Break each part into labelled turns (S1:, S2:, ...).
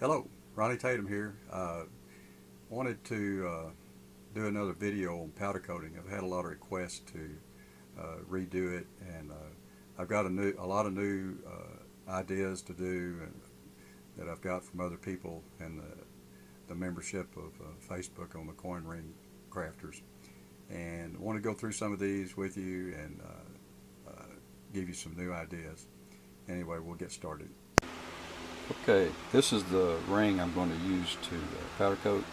S1: Hello, Ronnie Tatum here. Wanted to do another video on powder coating. I've had a lot of requests to redo it, and I've got a lot of new ideas to do that I've got from other people and the membership of Facebook on the Coin Ring Crafters. And I want to go through some of these with you and give you some new ideas. Anyway, we'll get started.
S2: Okay, this is the ring I'm going to use to powder coat.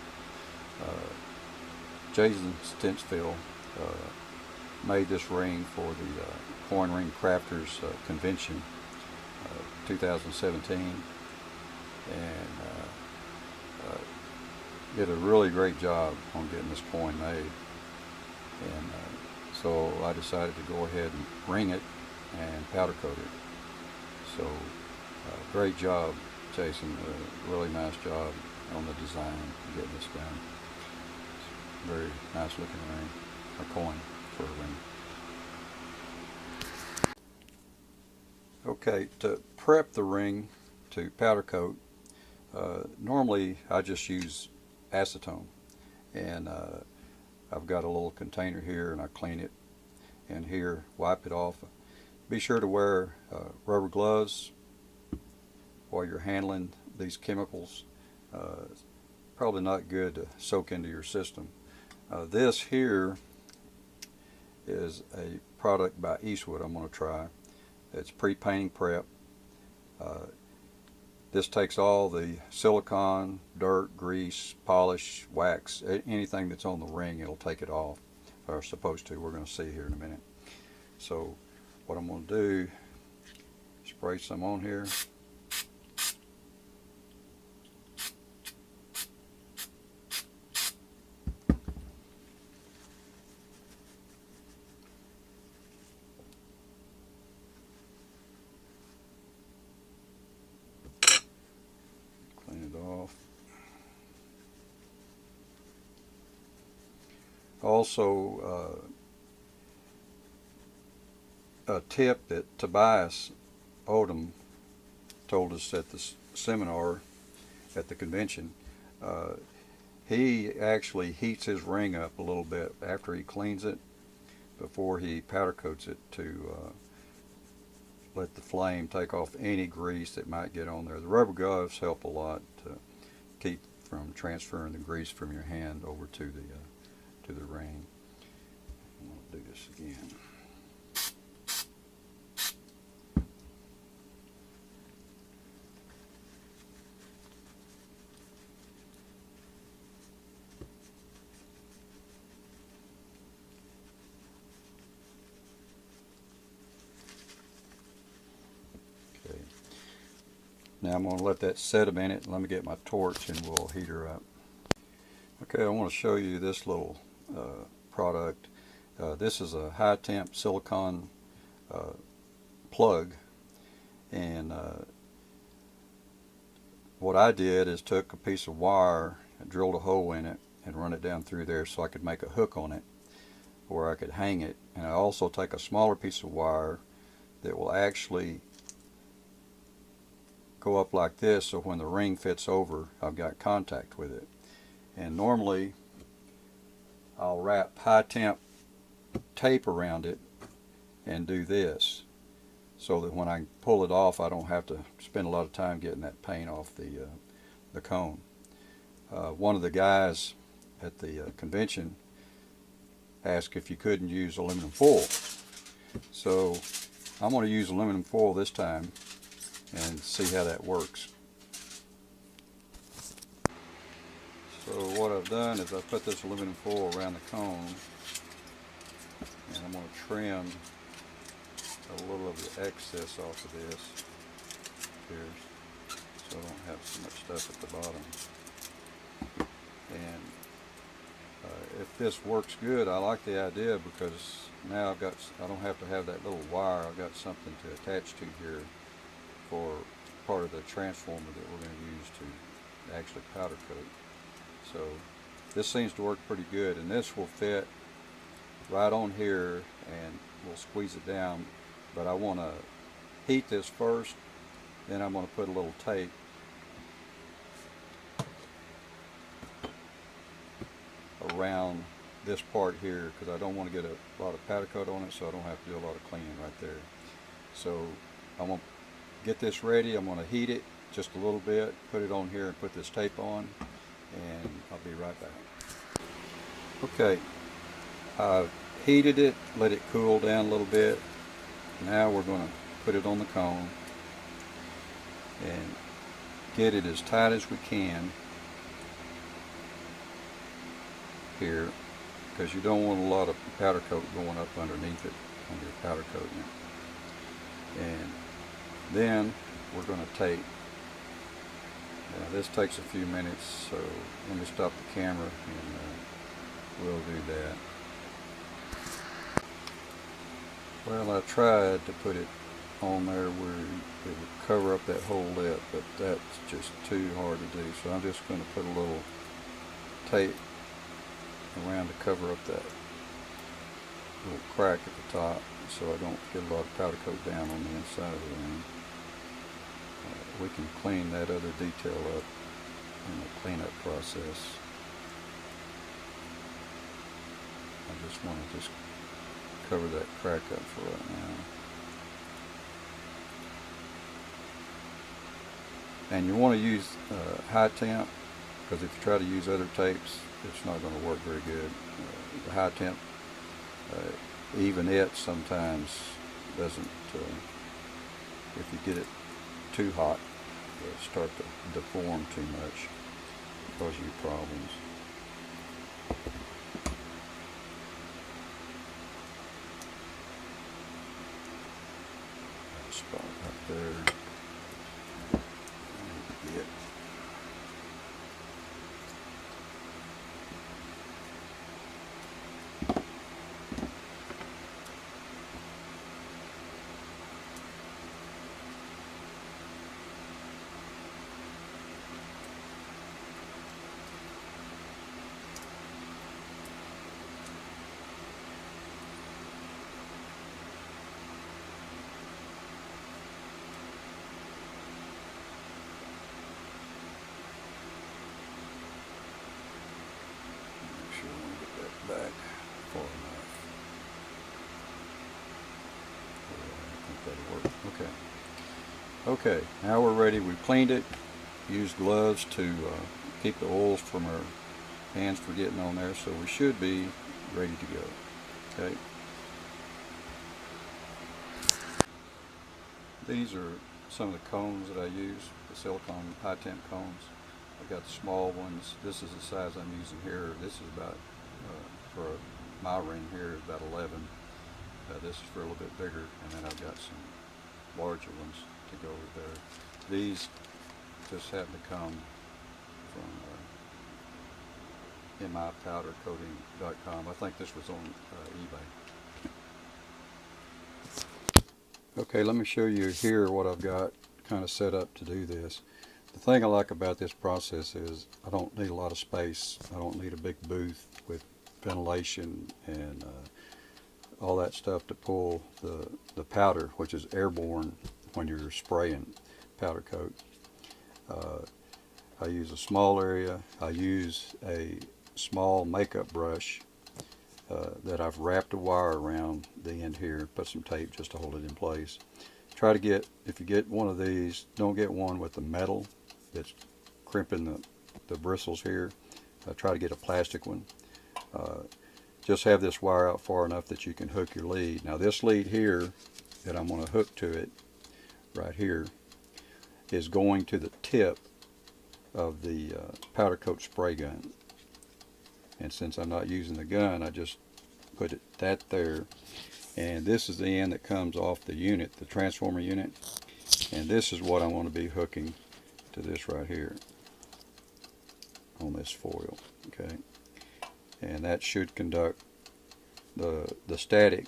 S2: Jason Stinsfield made this ring for the Coin Ring Crafters Convention 2017, and did a really great job on getting this coin made. And so I decided to go ahead and ring it and powder coat it. So great job, Jason. Really nice job on the design of getting this done. It's a very nice looking ring, a coin for a ring. Okay, to prep the ring to powder coat, normally I just use acetone, and I've got a little container here and I clean it, and here wipe it off. Be sure to wear rubber gloves while you're handling these chemicals. It's probably not good to soak into your system. This here is a product by Eastwood I'm going to try. It's pre-painting prep. This takes all the silicone, dirt, grease, polish, wax, anything that's on the ring, it'll take it off, or supposed to. We're going to see here in a minute. So what I'm going to do, spray some on here. Clean it off. Also, a tip that Tobias Odom told us at the seminar at the convention. He actually heats his ring up a little bit after he cleans it before he powder coats it to let the flame take off any grease that might get on there. The rubber gloves help a lot to keep from transferring the grease from your hand over to the ring. I'm going to do this again. Okay. Now I'm going to let that set a minute. Let me get my torch and we'll heat her up. Okay, I want to show you this little product. This is a high temp silicone plug, and what I did is took a piece of wire and drilled a hole in it and run it down through there so I could make a hook on it where I could hang it. And I also take a smaller piece of wire that will actually go up like this, so when the ring fits over, I've got contact with it. And normally I'll wrap high temp tape around it and do this so that when I pull it off I don't have to spend a lot of time getting that paint off the cone. One of the guys at the convention asked if you couldn't use aluminum foil, so I'm going to use aluminum foil this time and see how that works. So what I've done is I've put this aluminum foil around the cone, and I'm going to trim a little of the excess off of this here, so I don't have so much stuff at the bottom. And if this works good, I like the idea, because now I don't have to have that little wire. I've got something to attach to here for part of the transformer that we're going to use to actually powder coat. So this seems to work pretty good, and this will fit right on here and we'll squeeze it down. But I want to heat this first, then I'm going to put a little tape around this part here because I don't want to get a lot of powder coat on it, so I don't have to do a lot of cleaning right there. So I'm going to get this ready. I'm going to heat it just a little bit, put it on here and put this tape on, and I'll be right back. Okay, I've heated it, let it cool down a little bit. Now we're going to put it on the cone and get it as tight as we can here, because you don't want a lot of powder coat going up underneath it when you're powder coating it. And then we're going to tape. Now this takes a few minutes, so let me stop the camera and we'll do that. Well, I tried to put it on there where it would cover up that whole lip, but that's just too hard to do, so I'm just going to put a little tape around to cover up that little crack at the top so I don't get a lot of powder coat down on the inside of the ring. We can clean that other detail up in the cleanup process. I just want to cover that crack up for right now. And you want to use high temp, because if you try to use other tapes, it's not going to work very good. The high temp, even it sometimes doesn't, if you get it too hot, it'll start to deform too much, cause you problems. That spot right there. Get back far enough. I think that'll work. Okay. Okay, now we're ready. We cleaned it, used gloves to keep the oils from our hands from getting on there, so we should be ready to go. Okay. These are some of the cones that I use, the silicone high temp cones. I've got the small ones. This is the size I'm using here. This is about, for my ring here, is about 11. This is for a little bit bigger, and then I've got some larger ones to go with there. These just happen to come from mipowdercoating.com. I think this was on eBay. Okay, let me show you here what I've got kind of set up to do this. The thing I like about this process is I don't need a lot of space. I don't need a big booth with ventilation and all that stuff to pull the powder, which is airborne when you're spraying powder coat. I use a small area. I use a small makeup brush that I've wrapped a wire around the end here, put some tape just to hold it in place. Try to get, if you get one of these, don't get one with the metal that's crimping the bristles here. Try to get a plastic one. Just have this wire out far enough that you can hook your lead. Now this lead here that I'm going to hook to it right here is going to the tip of the powder coat spray gun. And since I'm not using the gun, I just put that there. And this is the end that comes off the unit, the transformer unit. And this is what I want to be hooking to this right here on this foil. Okay. And that should conduct the static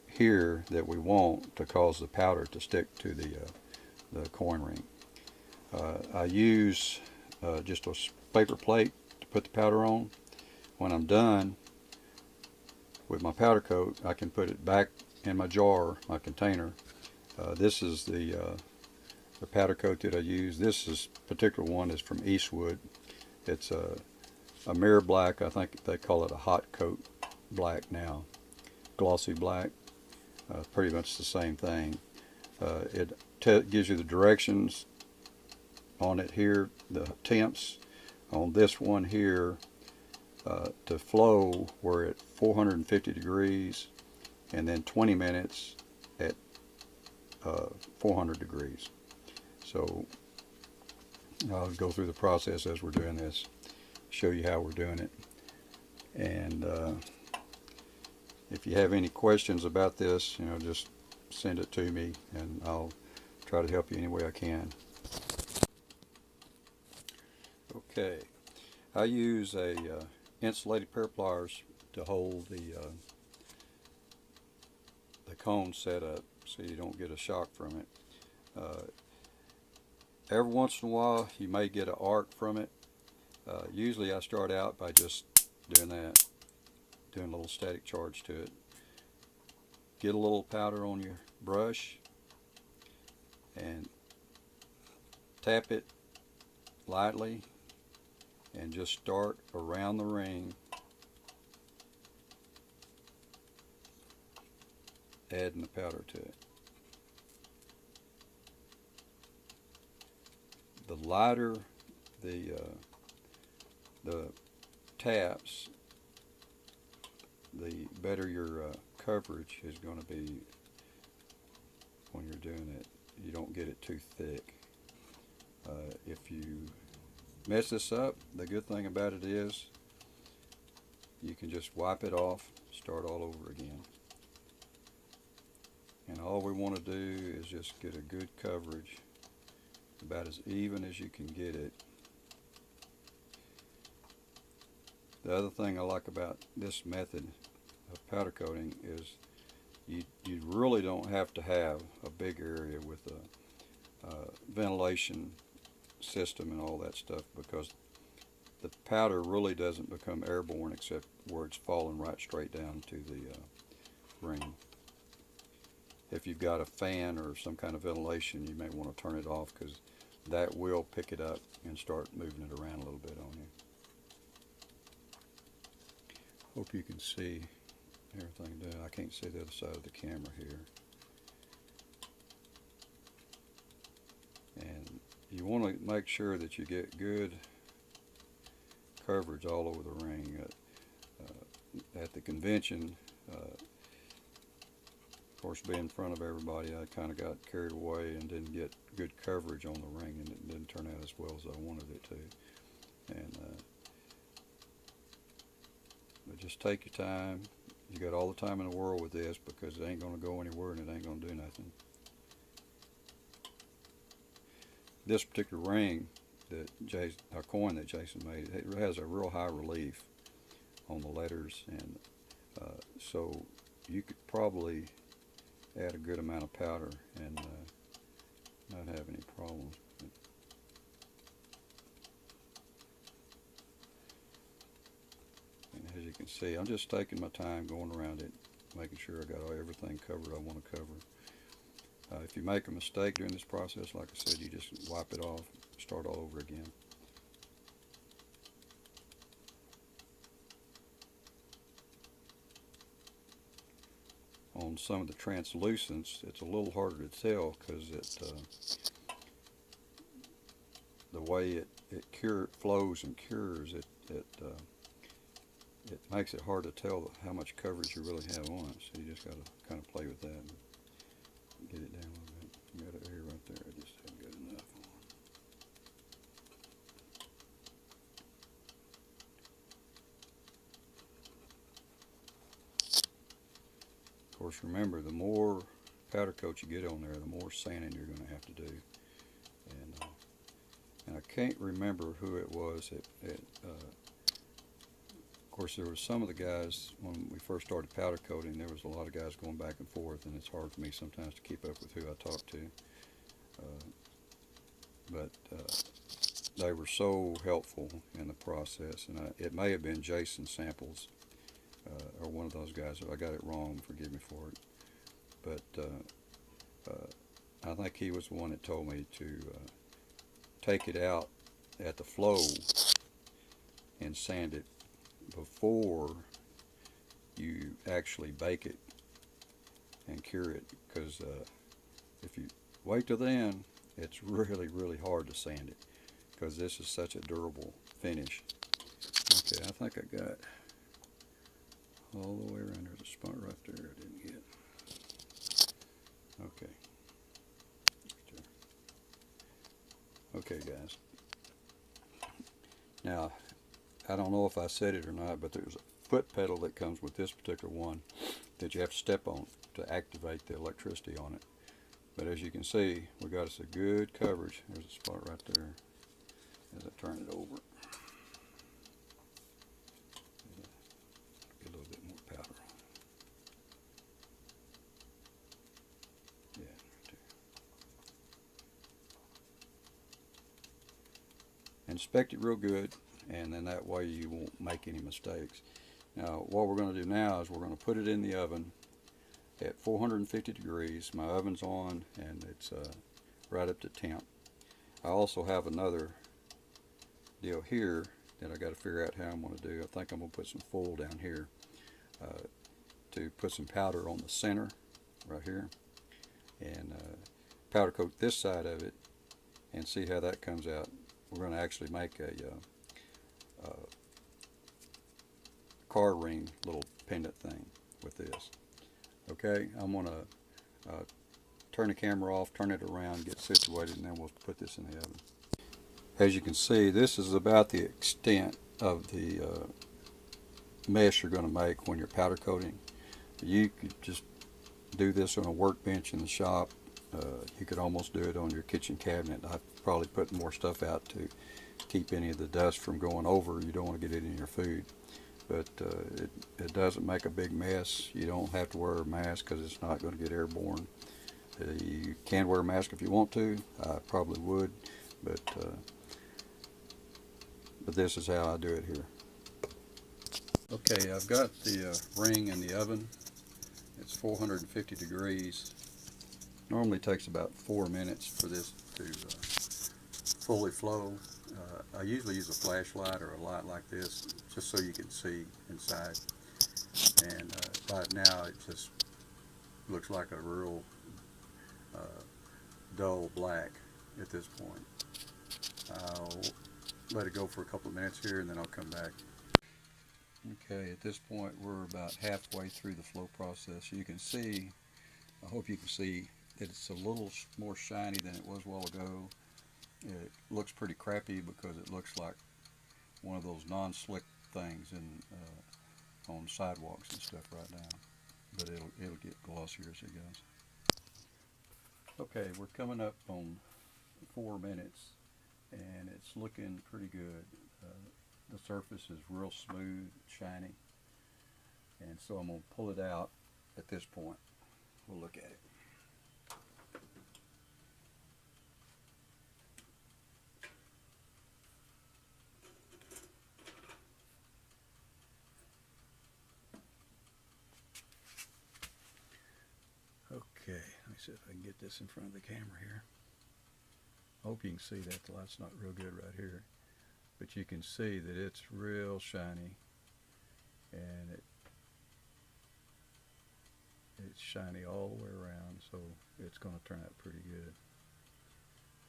S2: here that we want to cause the powder to stick to the coin ring. I use just a paper plate to put the powder on. When I'm done with my powder coat, I can put it back in my jar, my container. This is the powder coat that I use. This particular one is from Eastwood. It's a mirror black. I think they call it a hot coat black now, glossy black. Pretty much the same thing. It gives you the directions on it here, the temps on this one here to flow. We're at 450 degrees, and then 20 minutes at 400 degrees. So I'll go through the process as we're doing this, show you how we're doing it. And if you have any questions about this, just send it to me, and I'll try to help you any way I can. Okay, I use a insulated pair of pliers to hold the cone set up so you don't get a shock from it. Every once in a while you may get an arc from it. Usually I start out by just doing that, doing a little static charge to it. Get a little powder on your brush and tap it lightly and just start around the ring, adding the powder to it. The lighter the taps, the better your coverage is going to be when you're doing it. You don't get it too thick. If you mess this up, the good thing about it is you can just wipe it off, start all over again. And all we want to do is just get a good coverage, about as even as you can get it. The other thing I like about this method of powder coating is you really don't have to have a big area with a ventilation system and all that stuff, because the powder really doesn't become airborne except where it's falling right straight down to the ring. If you've got a fan or some kind of ventilation, you may want to turn it off, because that will pick it up and start moving it around a little bit on you. Hope you can see everything done. I can't see the other side of the camera here. And you want to make sure that you get good coverage all over the ring. At the convention, of course, being in front of everybody, I kind of got carried away and didn't get good coverage on the ring, and it didn't turn out as well as I wanted it to. And but just take your time. You got all the time in the world with this, because it ain't going to go anywhere and it ain't going to do nothing. This particular ring that a coin that Jason made, it has a real high relief on the letters, and so you could probably add a good amount of powder and not have any problems. And as you can see, I'm just taking my time going around it, making sure I got everything covered I want to cover. If you make a mistake during this process, like I said, you just wipe it off, start all over again. On some of the translucents, it's a little harder to tell, because the way it flows and cures, it makes it hard to tell how much coverage you really have on it. So you just got to kind of play with that and get it down a little bit. You got it here, right there. I just haven't got enough on. Of course, remember, the more powder coat you get on there, the more sanding you're going to have to do. And I can't remember who it was. Of course, there was some of the guys, when we first started powder coating, there was a lot of guys going back and forth, and it's hard for me sometimes to keep up with who I talk to. But they were so helpful in the process, and it may have been Jason Samples, or one of those guys. If I got it wrong, forgive me for it. But I think he was the one that told me to take it out at the flow and sand it before you actually bake it and cure it, because if you wait till then, it's really hard to sand it, because this is such a durable finish. Okay, I think I got all the way around. There's a spot right there I didn't get. Okay. Okay, guys. Now, I don't know if I said it or not, but there's a foot pedal that comes with this particular one that you have to step on to activate the electricity on it. But as you can see, we got us a good coverage. There's a spot right there as I turn it over. Get a little bit more powder on it. Yeah, right there. Inspect it real good, and then that way you won't make any mistakes. Now, what we're going to do now is we're going to put it in the oven at 450 degrees. My oven's on, and it's right up to temp. I also have another deal here that I got to figure out how I'm going to do. I think I'm going to put some foil down here to put some powder on the center right here, and powder coat this side of it, and see how that comes out. We're going to actually make a car ring little pendant thing with this. Okay, I'm going to turn the camera off, turn it around, get situated, and then we'll put this in the oven. As you can see, this is about the extent of the mess you're going to make when you're powder coating. You could just do this on a workbench in the shop. You could almost do it on your kitchen cabinet. I've probably put more stuff out to keep any of the dust from going over. You don't want to get it in your food. But it doesn't make a big mess. You don't have to wear a mask because it's not going to get airborne. You can wear a mask if you want to. I probably would, but this is how I do it here. Okay, I've got the ring in the oven. It's 450 degrees. Normally takes about 4 minutes for this to fully flow. I usually use a flashlight or a light like this just so you can see inside. And right now it just looks like a real dull black at this point. I'll let it go for a couple of minutes here, and then I'll come back. Okay, at this point we're about halfway through the flow process. You can see, I hope you can see, that it's a little more shiny than it was a while ago. It looks pretty crappy because it looks like one of those non-slick things on sidewalks and stuff right now. But it'll get glossier as it goes. Okay, we're coming up on 4 minutes, and it's looking pretty good. The surface is real smooth, shiny, and so I'm going to pull it out at this point. We'll look at it. Okay, let me see if I can get this in front of the camera here. I hope you can see that. The light's not real good right here, but you can see that it's real shiny, and it's shiny all the way around, so it's going to turn out pretty good.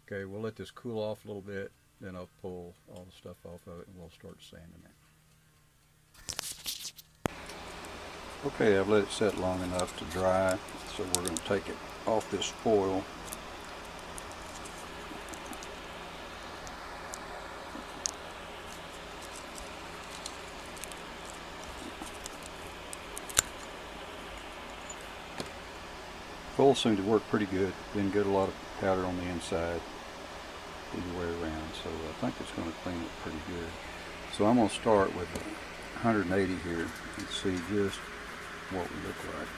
S2: Okay, we'll let this cool off a little bit, then I'll pull all the stuff off of it and we'll start sanding it. Okay, I've let it set long enough to dry, so we're going to take it off this foil. Foil seemed to work pretty good. Didn't get a lot of powder on the inside either way around, so I think it's going to clean it pretty good. So I'm going to start with 180 here and see just what we look like.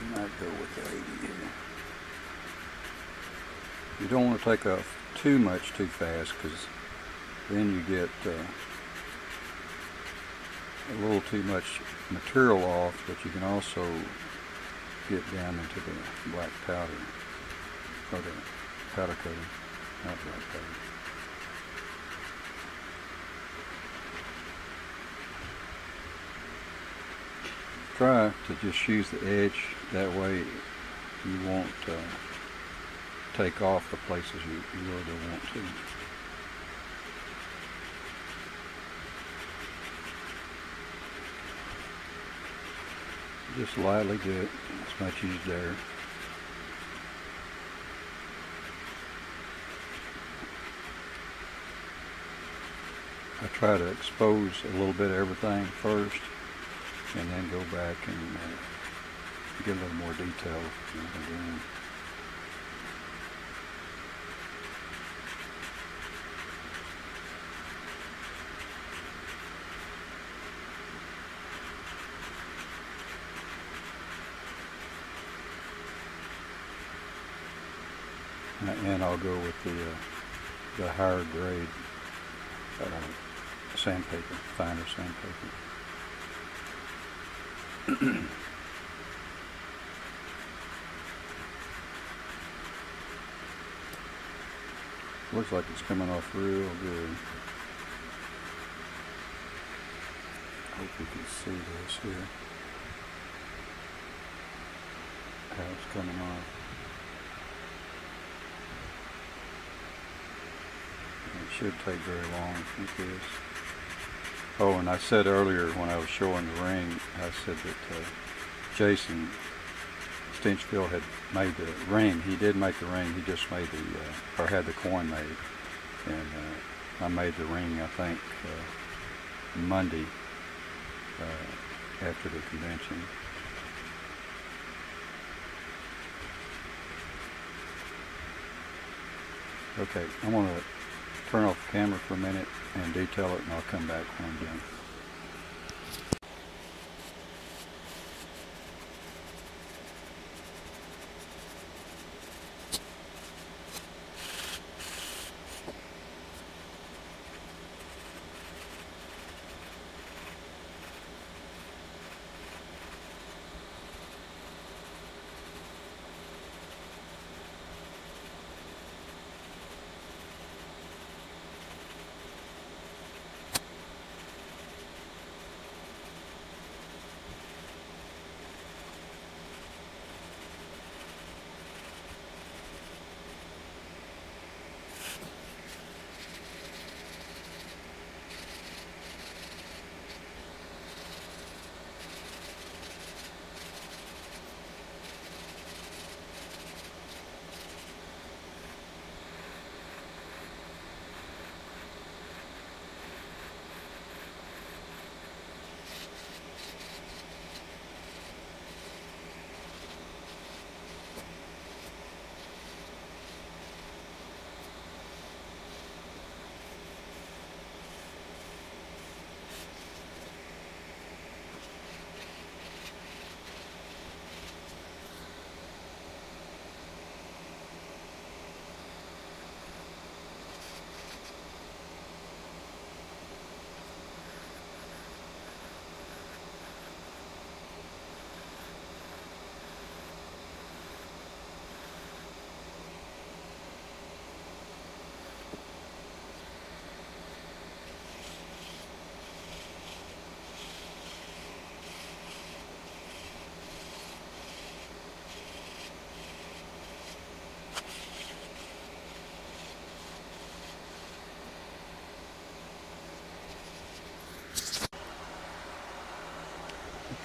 S2: I might go with the 80 here. You don't want to take off too much too fast, because then you get a little too much material off, but you can also get down into the black powder, or the powder coating, not black powder. Try to just use the edge, that way you won't take off the places you really don't want to. Just lightly do it, as much as you dare. I try to expose a little bit of everything first, and then go back and get a little more detail again. And I'll go with the higher grade sandpaper, finer sandpaper. Looks like it's coming off real good. Hope you can see this here, how it's coming off. It should take very long with this. Oh, and I said earlier when I was showing the ring, I said that Jason Stinchfield had made the ring. He did make the ring. He just made or had the coin made. And I made the ring, I think, Monday after the convention. Okay, I'm going to turn off the camera for a minute and detail it, and I'll come back when I'm done.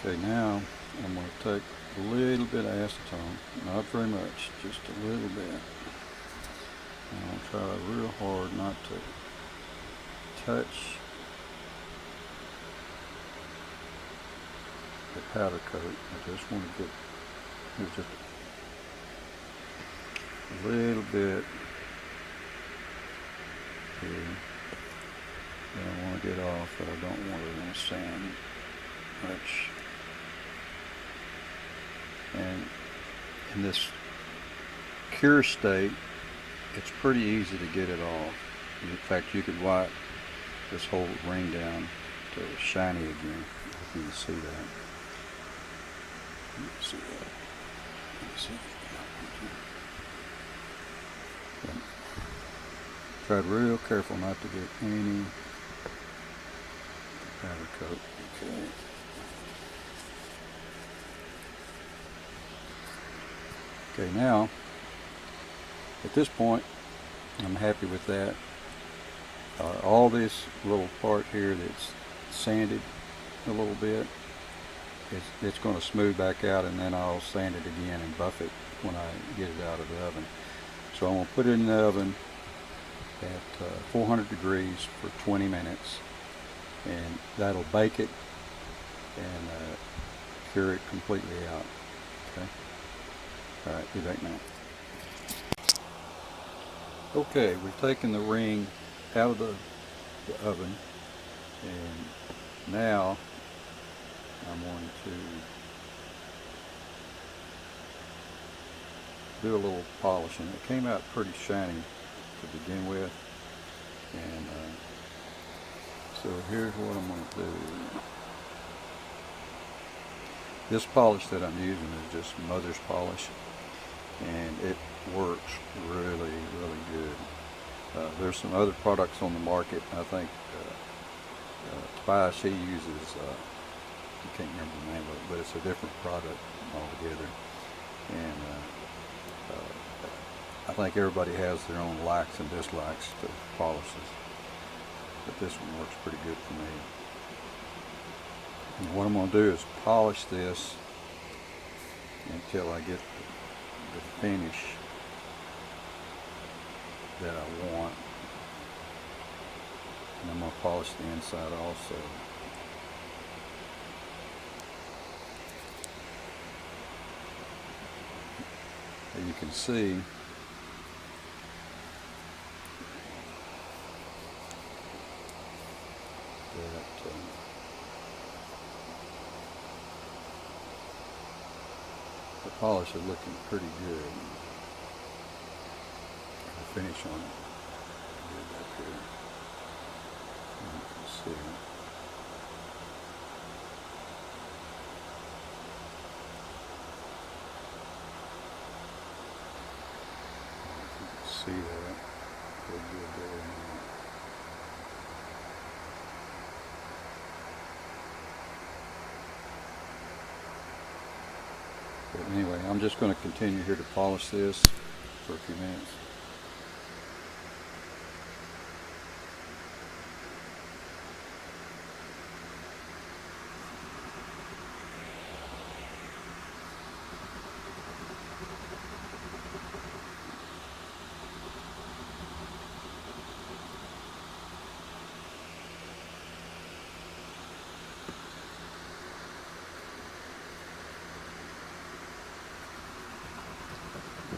S2: Okay, now I'm going to take a little bit of acetone, not very much, just a little bit. And I'll try real hard not to touch the powder coat. I just want to get just a little bit here that I want to get off, but I don't want it in sand much. And in this cure state, it's pretty easy to get it off. In fact, you could wipe this whole ring down till it's shiny again. If you can see that. You can see that. Tried real careful not to get any powder coat. Okay. Okay, now at this point I'm happy with that. All this little part here that's sanded a little bit, it's going to smooth back out, and then I'll sand it again and buff it when I get it out of the oven. So I'm going to put it in the oven at 400 degrees for 20 minutes, and that'll bake it and cure it completely out. Okay. All right, be back now. Okay, we've taken the ring out of the oven, and now I'm going to do a little polishing. It came out pretty shiny to begin with, and so here's what I'm going to do. This polish that I'm using is just mother's polish, and it works really good. There's some other products on the market. I think Tobias, he uses, I can't remember the name of it, but it's a different product altogether. And I think everybody has their own likes and dislikes to polishes, but this one works pretty good for me. And what I'm going to do is polish this until I get the finish that I want, and I'm going to polish the inside also. As you can see, that the polish is looking pretty good. The finish on it good back here. You can see. See that good there now. But anyway, I'm just going to continue here to polish this for a few minutes.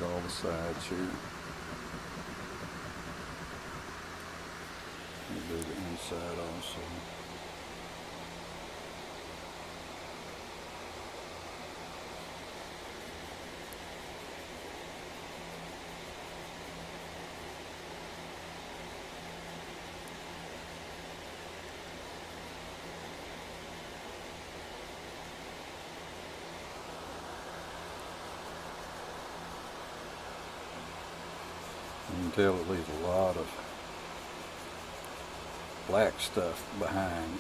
S2: All the sides here. And do the inside also. You can tell it leaves a lot of black stuff behind.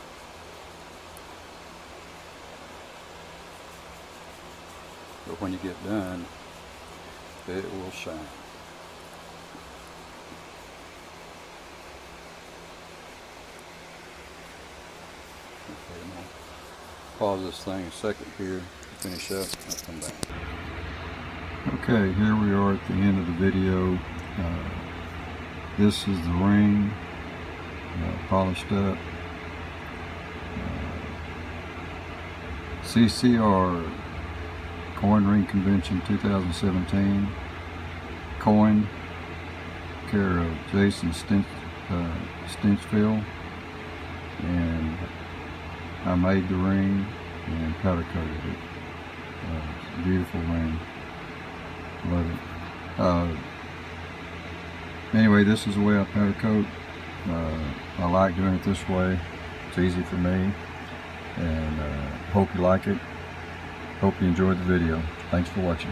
S2: But when you get done, it will shine. Okay, now pause this thing a second here to finish up. I'll come back. Okay, here we are at the end of the video. This is the ring, polished up. CCR Coin Ring Convention 2017. Coin, care of Jason Stinchfield, and I made the ring and powder coated it. It's a beautiful ring. Love it. Anyway, this is the way I powder coat. I like doing it this way. It's easy for me, and hope you like it. Hope you enjoyed the video. Thanks for watching.